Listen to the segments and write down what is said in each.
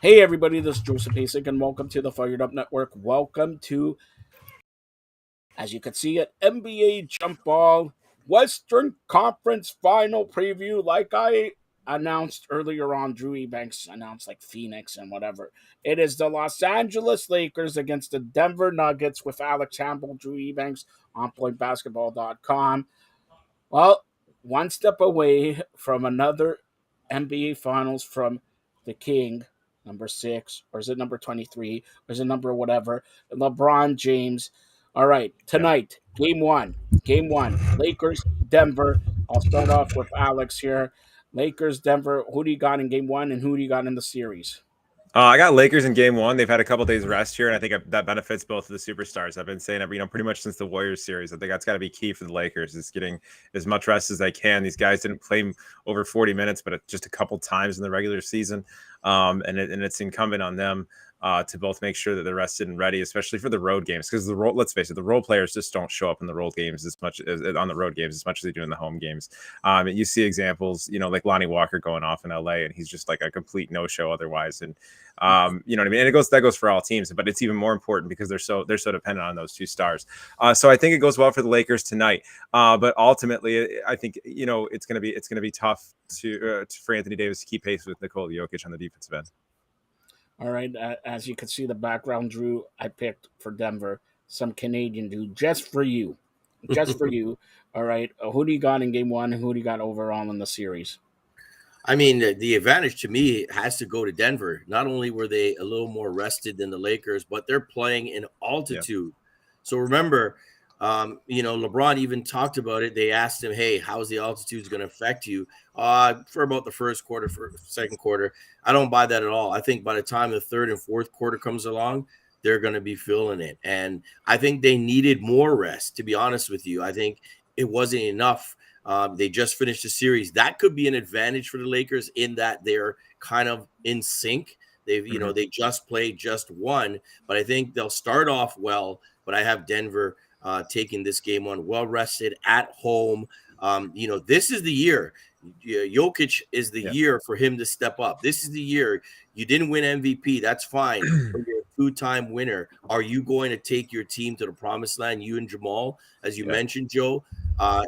Hey everybody, this is Joseph Hasek and welcome to the Fired Up Network. Welcome to, as you can see it, NBA Jump Ball Western Conference Final Preview. Like I announced earlier on, Drew Ebanks announced like Phoenix and whatever. It is the Los Angeles Lakers against the Denver Nuggets with Alex Campbell, Drew Ebanks on pointbasketball.com. Well, one step away from another NBA Finals from the King, number 6, or is it number 23, or is it number whatever? LeBron James. All right, Yeah. tonight, game one. Game one, Lakers, Denver. I'll start off with Alex here. Lakers, Denver. Who do you got in game one, and who do you got in the series? I got Lakers in game one. They've had a couple days rest here, and I think that benefits both of the superstars. I've been saying it, pretty much since the Warriors series. I think that's got to be key for the Lakers is getting as much rest as they can. These guys didn't play over 40 minutes, but just a couple times in the regular season, and it's incumbent on them to both make sure that they're rested and ready, especially for the road games. Because let's face it, the role players just don't show up in the road games as much as on the road games as much as they do in the home games. And you see examples, like Lonnie Walker going off in LA, and he's just like a complete no-show otherwise. And you know what I mean? And that goes for all teams, but it's even more important because they're so dependent on those two stars. So I think it goes well for the Lakers tonight. But ultimately, I think it's gonna be tough for Anthony Davis to keep pace with Nikola Jokic on the defensive end. All right, as you can see the background, Drew, I picked for Denver some Canadian dude just for you. Just for you. All right, who do you got in game one, and who do you got overall in the series? I mean, the advantage to me has to go to Denver. Not only were they a little more rested than the Lakers, but they're playing in altitude. So remember, LeBron even talked about it. They asked him, "Hey, how's the altitude going to affect you?" For about the first quarter, for second quarter, I don't buy that at all. I think by the time the third and fourth quarter comes along, they're going to be feeling it, and I think they needed more rest. To be honest with you, I think it wasn't enough. They just finished the series. That could be an advantage for the Lakers in that they're kind of in sync. They've, they just played, just won, but I think they'll start off well. But I have Denver taking this game on, well rested at home. This is the year. Jokic is the year for him to step up. This is the year. You didn't win MVP. That's fine. But you're a two-time winner. Are you going to take your team to the promised land? You and Jamal, as you mentioned, Joe,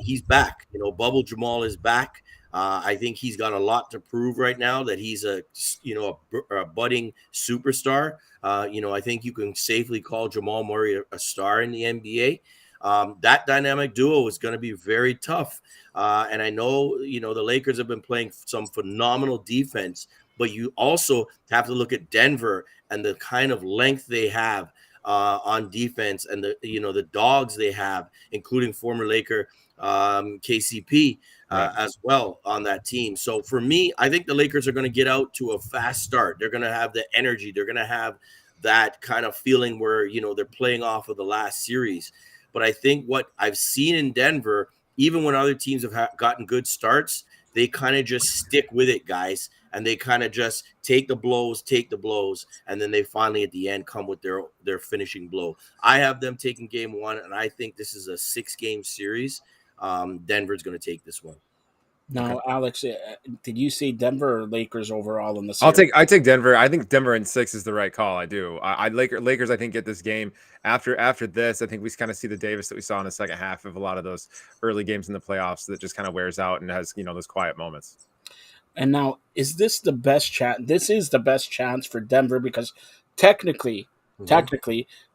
he's back. Bubble Jamal is back. I think he's got a lot to prove right now that he's a budding superstar. I think you can safely call Jamal Murray a star in the NBA. That dynamic duo is going to be very tough. And I know, the Lakers have been playing some phenomenal defense, but you also have to look at Denver and the kind of length they have on defense and the dogs they have, including former Laker KCP as well on that team. So for me, I think the Lakers are going to get out to a fast start. They're going to have the energy. They're going to have that kind of feeling where, they're playing off of the last series. But I think what I've seen in Denver, even when other teams have gotten good starts, they kind of just stick with it, guys. And they kind of just take the blows, and then they finally at the end come with their finishing blow. I have them taking game one, and I think this is a 6-game series. Denver's going to take this one. Now, Alex, did you see Denver or Lakers overall in the series? I take Denver. I think Denver in 6 is the right call. I do. Lakers. I think get this game after this. I think we kind of see the Davis that we saw in the second half of a lot of those early games in the playoffs that just kind of wears out and has those quiet moments. And now, is this the best chance? This is the best chance for Denver because technically,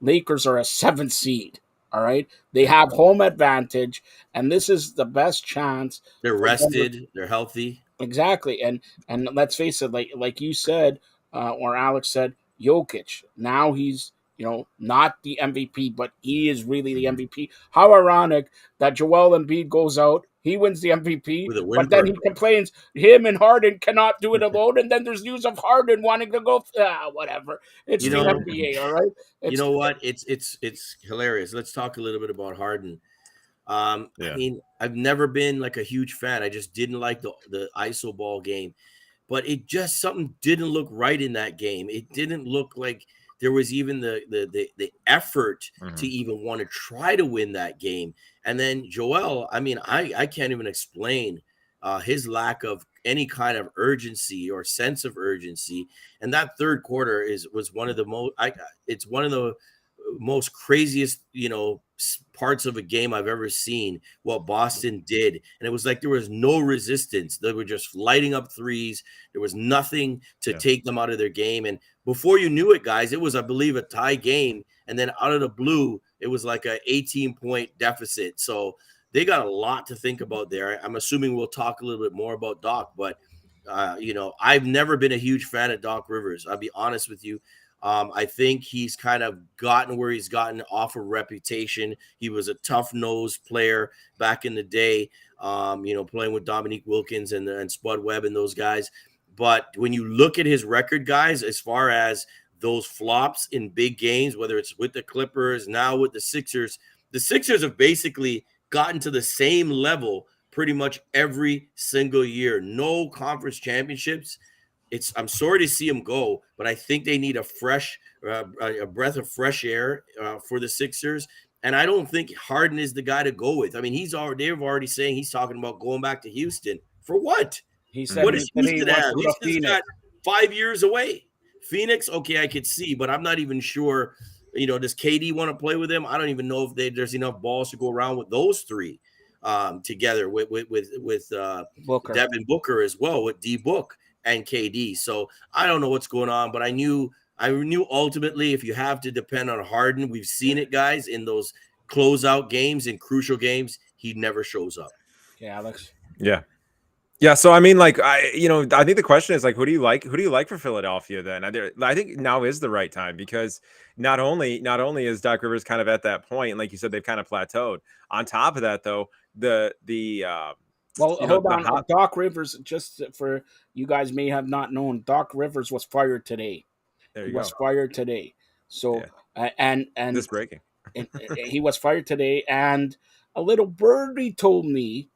Lakers are a 7th seed. All right, they have home advantage, and this is the best chance. They're rested. They're healthy. Exactly, and let's face it, like you said, or Alex said, Jokic. Now he's not the MVP, but he is really the MVP. How ironic that Joel Embiid goes out, he wins the MVP, but then he complains him and Harden cannot do it alone, and then there's news of Harden wanting to go. Whatever. It's the NBA, all right. You know what? It's hilarious. Let's talk a little bit about Harden. I mean, I've never been like a huge fan. I just didn't like the iso ball game, but something didn't look right in that game. It didn't look like there was even the effort to even want to try to win that game. And then Joel, I mean, I can't even explain his lack of any kind of urgency or sense of urgency. And that third quarter was one of the most. It's one of the most craziest, parts of a game I've ever seen. What Boston did, and it was like there was no resistance. They were just lighting up threes. There was nothing to take them out of their game. And before you knew it, guys, it was, I believe, a tie game. And then out of the blue, it was like a 18-point deficit. So they got a lot to think about there. I'm assuming we'll talk a little bit more about Doc, but I've never been a huge fan of Doc Rivers. I'll be honest with you. I think he's kind of gotten where he's gotten off of reputation. He was a tough-nosed player back in the day, playing with Dominique Wilkins and Spud Webb and those guys. But when you look at his record, guys, as far as those flops in big games, whether it's with the Clippers, now with the Sixers have basically gotten to the same level pretty much every single year. No conference championships. I'm sorry to see them go, but I think they need a breath of fresh air for the Sixers. And I don't think Harden is the guy to go with. I mean, they're already saying he's talking about going back to Houston. For what? He said, what does Houston have? Houston's got 5 years away. Phoenix, okay, I could see, but I'm not even sure. Does KD want to play with him? I don't even know if there's enough balls to go around with those three together with Booker. Devin Booker as well, with D Book and KD. So I don't know what's going on, but I knew ultimately if you have to depend on Harden, we've seen it, guys, in those closeout games, in crucial games, he never shows up. Okay, Alex. Yeah. So I mean, like, I think the question is, like, who do you like for Philadelphia then? I think now is the right time, because not only is Doc Rivers kind of at that point, and like you said, they've kind of plateaued. On top of that, though, hold on. Doc Rivers, just for you guys may have not known, Doc Rivers was fired today. Fired today. So and this breaking. He was fired today, and a little birdie told me.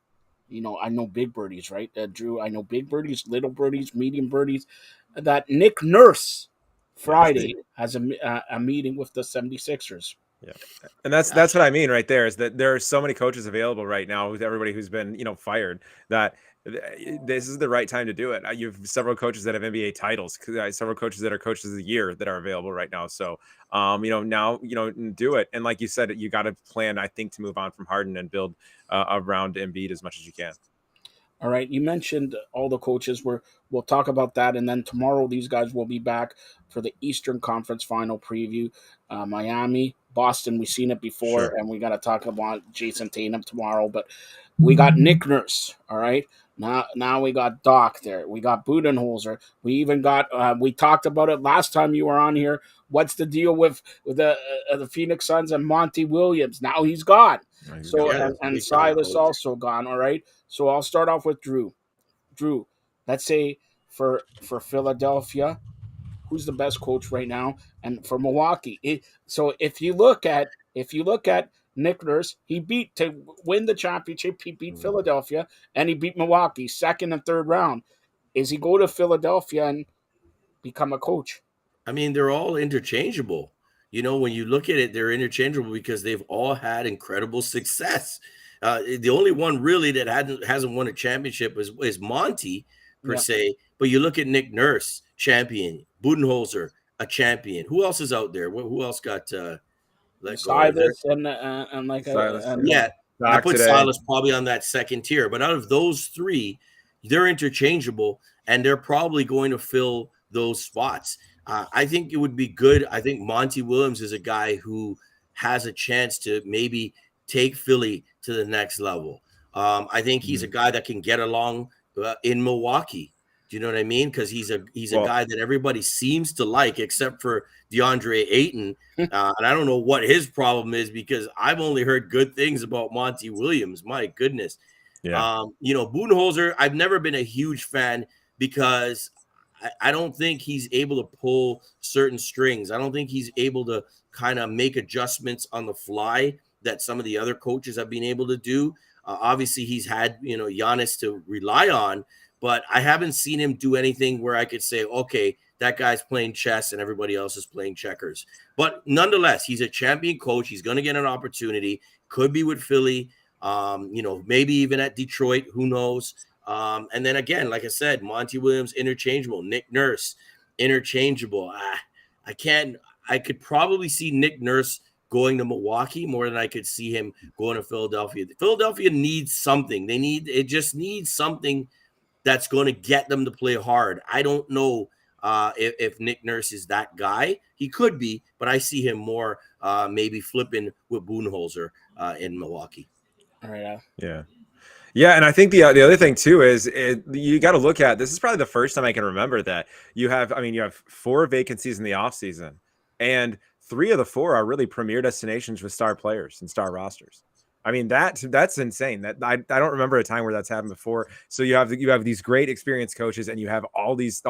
I know big birdies, right, Drew? I know big birdies, little birdies, medium birdies. That Nick Nurse Friday has a meeting with the 76ers. Yeah, and that's what I mean right there, is that there are so many coaches available right now with everybody who's been fired, that this is the right time to do it. You have several coaches that have NBA titles, several coaches that are coaches of the year that are available right now. So, now, do it. And like you said, you got to plan, I think, to move on from Harden and build around Embiid as much as you can. All right. You mentioned all the coaches. We'll talk about that. And then tomorrow, these guys will be back for the Eastern Conference Final preview. Miami, Boston, we've seen it before, and we got to talk about Jason Tatum tomorrow. But we got Nick Nurse, all right? Now we got Doc there. We got Budenholzer. We even got we talked about it last time you were on here. What's the deal with the Phoenix Suns and Monty Williams? Now he's gone. And Silas also gone, all right? So I'll start off with Drew. Drew, let's say for Philadelphia, who's the best coach right now? And for Milwaukee, so if you look at Nick Nurse, he beat to win the championship. He beat Philadelphia, and he beat Milwaukee second and third round. Is he go to Philadelphia and become a coach? I mean, they're all interchangeable. When you look at it, they're interchangeable because they've all had incredible success. The only one really that hasn't won a championship is Monty per se. But you look at Nick Nurse, champion. Budenholzer, a champion. Who else is out there? Who else got Silas and Silas. I put Silas probably on that second tier. But out of those three, they're interchangeable, and they're probably going to fill those spots. I think it would be good. I think Monty Williams is a guy who has a chance to maybe take Philly to the next level. I think he's a guy that can get along in Milwaukee. Do you know what I mean? Because he's a guy that everybody seems to like, except for DeAndre Ayton. And I don't know what his problem is, because I've only heard good things about Monty Williams. My goodness. Yeah. Budenholzer, I've never been a huge fan, because I don't think he's able to pull certain strings. I don't think he's able to kind of make adjustments on the fly that some of the other coaches have been able to do. Obviously, he's had, Giannis to rely on, but I haven't seen him do anything where I could say, okay, that guy's playing chess and everybody else is playing checkers. But nonetheless, he's a champion coach. He's going to get an opportunity. Could be with Philly, maybe even at Detroit. Who knows? And then again, like I said, Monty Williams interchangeable, Nick Nurse interchangeable. I could probably see Nick Nurse going to Milwaukee more than I could see him going to Philadelphia. Philadelphia needs something. It just needs something that's going to get them to play hard. I don't know if Nick Nurse is that guy. He could be, but I see him more maybe flipping with Budenholzer in Milwaukee. All right. Yeah, and I think the other thing too is you got to look at, this is probably the first time I can remember that you have 4 vacancies in the offseason, and 3 of the 4 are really premier destinations with star players and star rosters. I mean, that's insane. That I don't remember a time where that's happened before. So you have these great experienced coaches, and you have all these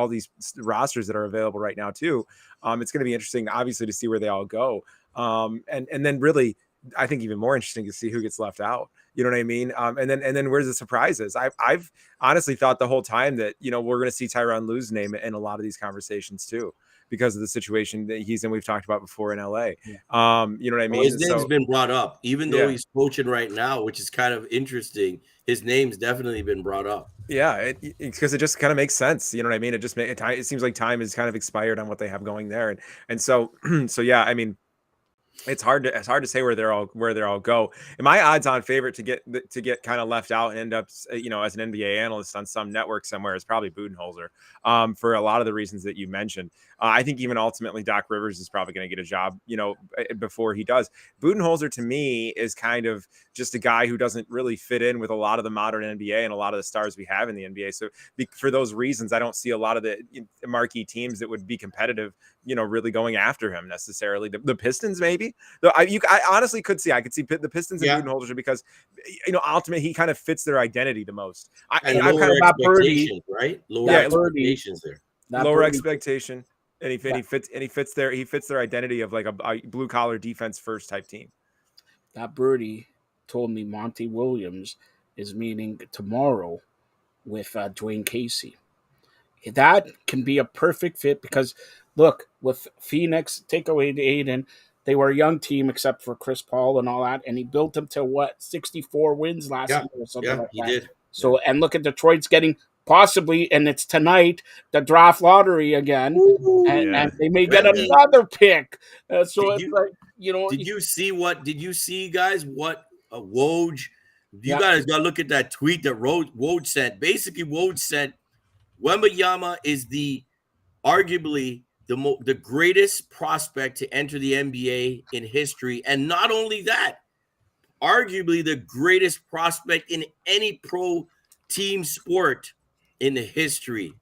rosters that are available right now too. It's going to be interesting, obviously, to see where they all go. And then really, I think even more interesting to see who gets left out. You know what I mean? And then where's the surprises? I've honestly thought the whole time that, we're going to see Tyronn Lue's name in a lot of these conversations too, because of the situation that he's in. We've talked about before in LA. Yeah. You know what I mean? Well, his name's been brought up, even though he's coaching right now, which is kind of interesting. His name's definitely been brought up. Yeah, because it just kind of makes sense. You know what I mean? It seems like time is kind of expired on what they have going there, and so yeah. I mean, it's hard to say where they're all go. And my odds-on favorite to get kind of left out and end up, as an NBA analyst on some network somewhere is probably Budenholzer, for a lot of the reasons that you mentioned. I think even ultimately Doc Rivers is probably going to get a job, before he does. Budenholzer to me is kind of just a guy who doesn't really fit in with a lot of the modern NBA and a lot of the stars we have in the NBA. So for those reasons, I don't see a lot of the marquee teams that would be competitive, really going after him necessarily. The Pistons, maybe. Though I honestly could see the Pistons and Budenholzer because, ultimately he kind of fits their identity the most. Lower expectations, right? Lower expectations there. Lower expectation. And he fits their identity of like a blue collar defense first type team. That birdie told me Monty Williams is meeting tomorrow with Dwayne Casey. That can be a perfect fit because look, with Phoenix, take away Aiden, they were a young team except for Chris Paul and all that, and he built them to 64 wins last year or something like that. Did. So and look at Detroit's getting possibly, and it's tonight, the draft lottery again. Ooh, and they may get another pick. So it's like, Did you see, guys, what Woj? You guys got to look at that tweet that Woj sent. Basically, Woj said Wembanyama is arguably the greatest prospect to enter the NBA in history. And not only that, arguably the greatest prospect in any pro team sport in the history.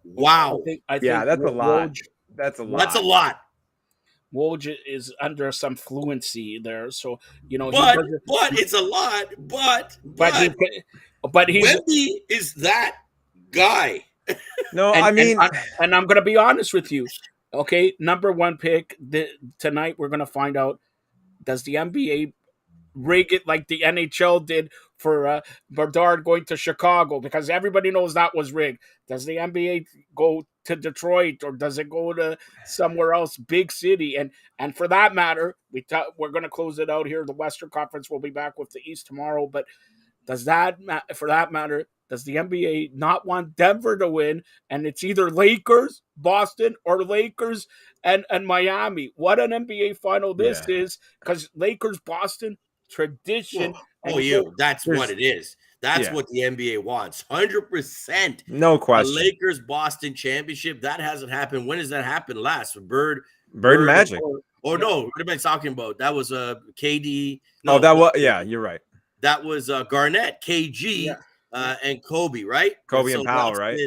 Wow. I think that's a lot. That's a lot. Woj is under some fluency there, so but it's a lot. But he's Wemby is that guy. No, and I'm going to be honest with you. Okay, number 1 pick tonight. We're going to find out, does the NBA rig it like the NHL did for Bernard going to Chicago, because everybody knows that was rigged. Does the NBA go to Detroit, or does it go to somewhere else, big city? And for that matter, we're going to close it out here. The Western Conference will be back with the East tomorrow, but does the NBA not want Denver to win? And it's either Lakers, Boston, or Lakers and Miami. What an NBA final this is, because Lakers, Boston, tradition. That's what it is. That's what the NBA wants. 100%. No question. The Lakers Boston championship, that hasn't happened. When does that happen last? Bird Magic. No, what am I talking about? That was KD. No, you're right. That was Garnett, KG, and Kobe, right? Kobe and Powell, right?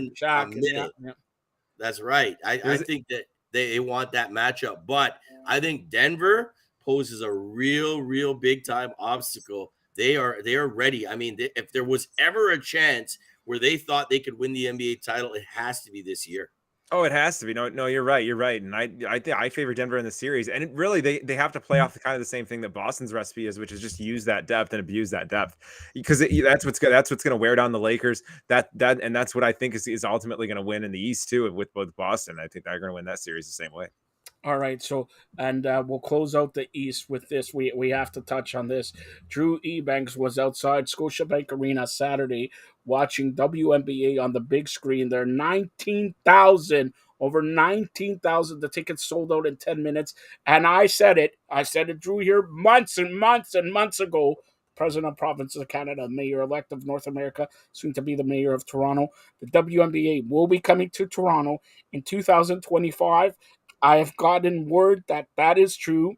That's right. I think that they want that matchup, but I think Denver poses a real big time obstacle. They are ready. I mean, if there was ever a chance where they thought they could win the NBA title, it has to be this year. Oh, it has to be. No, you're right. You're right. And I favor Denver in the series. And they have to play off the same thing that Boston's recipe is, which is just use that depth and abuse that depth, because that's what's going to wear down the Lakers. And that's what I think is ultimately going to win in the East too with both Boston. I think they're going to win that series the same way. All right, so and we'll close out the East with this. We have to touch on this. Drew Ebanks was outside Scotiabank Arena Saturday watching WNBA on the big screen. There are 19,000, over 19,000. The tickets sold out in 10 minutes. And I said it. I said it, Drew, here months and months and months ago. President of Province of Canada, Mayor-elect of North America, soon to be the Mayor of Toronto. The WNBA will be coming to Toronto in 2025. I have gotten word that that is true.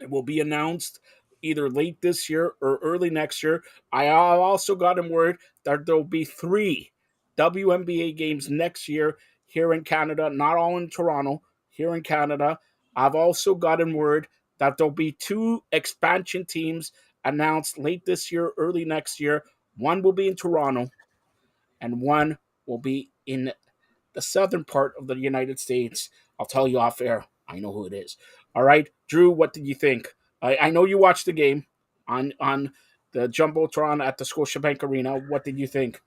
It will be announced either late this year or early next year. I have also gotten word that there will be 3 WNBA games next year here in Canada, not all in Toronto, here in Canada. I've also gotten word that there'll be 2 expansion teams announced late this year, early next year. One will be in Toronto, and one will be in the southern part of the United States. I'll tell you off air. I know who it is. All right, Drew, what did you think? I know you watched the game on the jumbotron at the Scotiabank Arena. What did you think?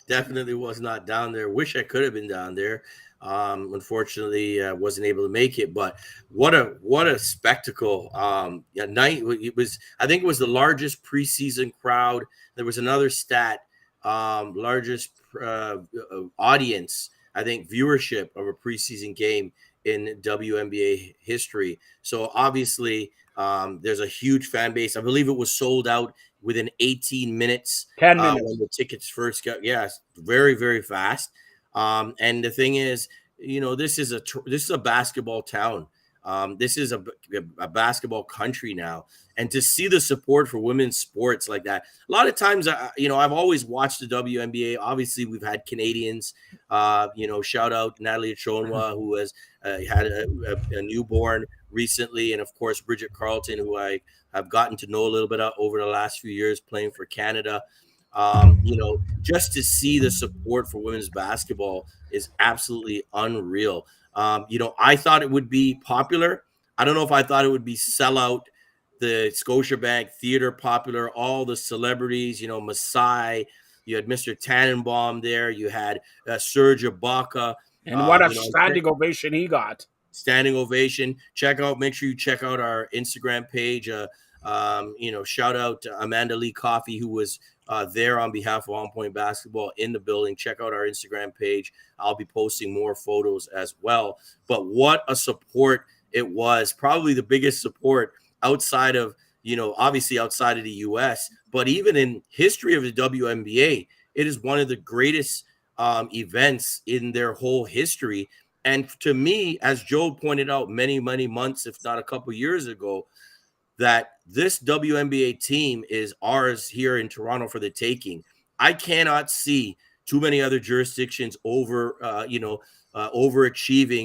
Definitely was not down there. Wish I could have been down there. Unfortunately, wasn't able to make it. But what a spectacle! Night it was. I think it was the largest preseason crowd. There was another stat, largest audience. I think viewership of a preseason game in WNBA history. So obviously, there's a huge fan base. I believe it was sold out within 18 minutes 10 minutes. when the tickets first got. Yes, very very fast. And the thing is, this is a basketball town. This is a basketball country now, and to see the support for women's sports like that. A lot of times, I've always watched the WNBA. Obviously, we've had Canadians. Shout out Natalie Achonwa, who has had a newborn recently, and of course Bridget Carleton, who I have gotten to know a little bit over the last few years playing for Canada. Just to see the support for women's basketball is absolutely unreal. I thought it would be popular. I don't know if I thought it would be sellout, the Scotiabank Theater popular, all the celebrities, Masai, you had Mr. Tannenbaum there, you had Serge Ibaka. And what a standing ovation he got. Standing ovation. Make sure you check out our Instagram page. Shout out to Amanda Lee Coffey, who was there on behalf of On Point Basketball in the building. Check out our Instagram page. I'll be posting more photos as well. But what a support it was. Probably the biggest support outside of, obviously outside of the US, but even in history of the WNBA, it is one of the greatest events in their whole history. And to me, as Joe pointed out many, many months, if not a couple years ago, that this WNBA team is ours here in Toronto for the taking. I cannot see too many other jurisdictions overachieving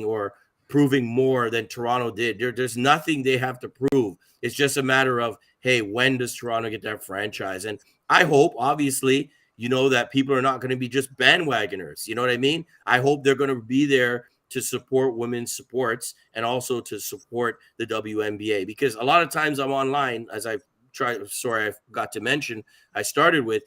or proving more than Toronto did. There's nothing they have to prove. It's just a matter of, hey, when does Toronto get that franchise? And I hope, obviously, that people are not going to be just bandwagoners. You know what I mean? I hope they're going to be there to support women's sports and also to support the WNBA, because a lot of times I'm online, as I forgot to mention, I started with,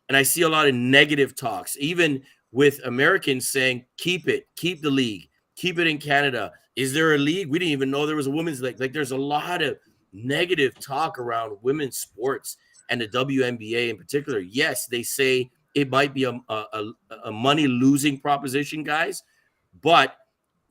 and I see a lot of negative talks, even with Americans saying, keep the league, keep it in Canada. Is there a league? We didn't even know there was a women's league. Like, there's a lot of negative talk around women's sports and the WNBA in particular. Yes, they say it might be a money losing proposition, guys, but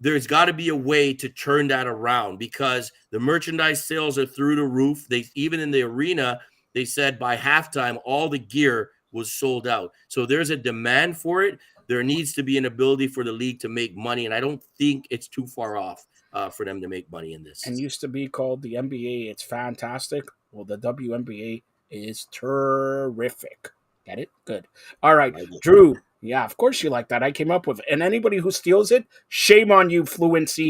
there's got to be a way to turn that around, because the merchandise sales are through the roof. Even in the arena, they said by halftime, all the gear was sold out. So there's a demand for it. There needs to be an ability for the league to make money, and I don't think it's too far off for them to make money in this. And used to be called the NBA. It's fantastic. Well, the WNBA is terrific. Get it? Good. All right, Drew. Yeah, of course you like that. I came up with it. And anybody who steals it, shame on you, Fluency.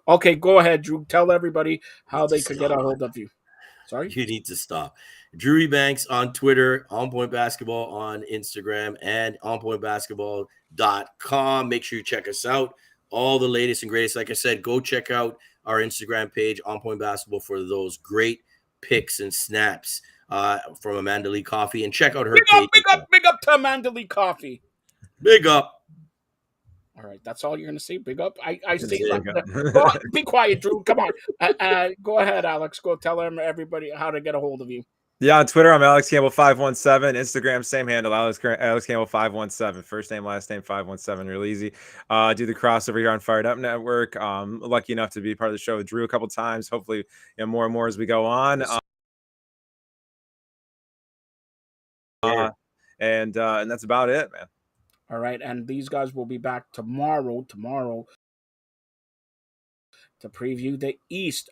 Okay, go ahead, Drew. Tell everybody how they could get a hold of you. Sorry? You need to stop. Drew Banks on Twitter, On Point Basketball on Instagram, and onpointbasketball.com. Make sure you check us out. All the latest and greatest. Like I said, go check out our Instagram page, On Point Basketball, for those great pics and snaps from Amanda Lee Coffee. And check out her page. Big up to Amanda Lee Coffee. Big up. All right, that's all you're going to say? Big up? I see. Be quiet, Drew. Come on. Go ahead, Alex. Go tell everybody how to get a hold of you. Yeah, on Twitter, I'm Alex Campbell 517. Instagram, same handle, Alex Campbell 517. First name, last name, 517. Real easy. Do the crossover here on Fired Up Network. Lucky enough to be part of the show with Drew a couple times. Hopefully, more and more as we go on. And that's about it, man. All right, and these guys will be back tomorrow to preview the East